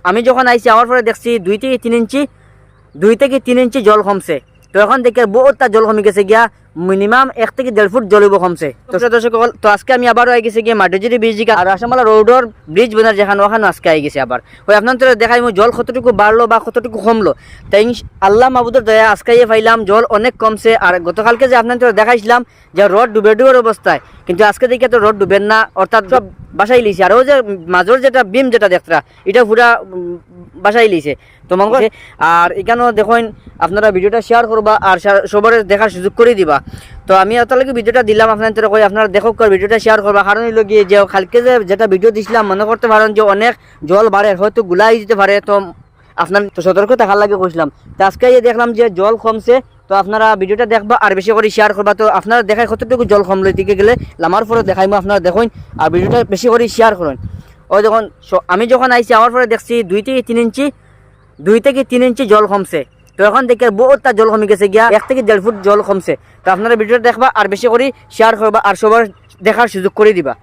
আমি যখন আইছি আমার পরে দেখছি 2 থেকে 3 ইঞ্চি জল কমছে। তো এখন দেখে বহুতটা জল কমে গেছে গিয়া, মিনিমাম 1 থেকে 1.5 ফুট জল কমছে। তো দর্শক, তো আজকে আমি আবারও আই গেছি গিয়ে মাটিজুরি ব্রিজ দিকে, আর আসামালা রোডর ব্রিজ বোনার যেখানে ওখানে আজকে আই গেছি আবার। ওই আপনার তো দেখাই জল কতটুকু বাড়লো বা কতটুকু কমলো। তাই আল্লাহ মাহবুদের দয়া আজকে পাইলাম জল অনেক কমছে। আর গতকালকে যে আপনার তো দেখাইছিলাম যে রোড ডুবের অবস্থায়, কিন্তু আজকে দেখে তো রোড ডুবেন না, অর্থাৎ সব বাসাই লিছে। আর ও যে মাঝর যেটা বিম যেটা দেখরা এটা পুরা বাসাই লিছে। তো মঙ্গল আর এখানেও দেখুন আপনারা ভিডিওটা শেয়ার করবা আর সবার দেখার সুযোগ করে দিবা। তো আমি অতলাকে ভিডিওটা দিলাম আপনাদের কই আপনারা দেখো ভিডিওটা শেয়ার করবা, কারণ হইল গিয়ে যে কালকে যেটা ভিডিও দিছিলাম মনে করতে পারেন যে অনেক জল বাড়ে, হয়তো গুলাই যেতে পারে। তো আপনার তো সতর্ক থাকার লাগে কইছিলাম। তো আজকে দেখলাম যে জল কমছে। তো আপনারা ভিডিওটা দেখবা আর বেশি করে শেয়ার করবা। তো আপনারা দেখাই কতটুকু জল কমলো দিকে গেলে আমার পরে দেখাইমো, আপনারা দেখুন আর ভিডিওটা বেশি করে শেয়ার করুন। ওই যখন আমি যখন আইছি আমার পরে দেখছি 2 থেকে 3 ইঞ্চি জল কমছে। তো এখন দেখে বহুতটা জল কমে গেছে গিয়া, 1 থেকে 1.5 ফুট জল কমছে। তো আপনারা ভিডিওটা দেখবা আর বেশি করে শেয়ার করবা আর সবার দেখার সুযোগ করে দিবা।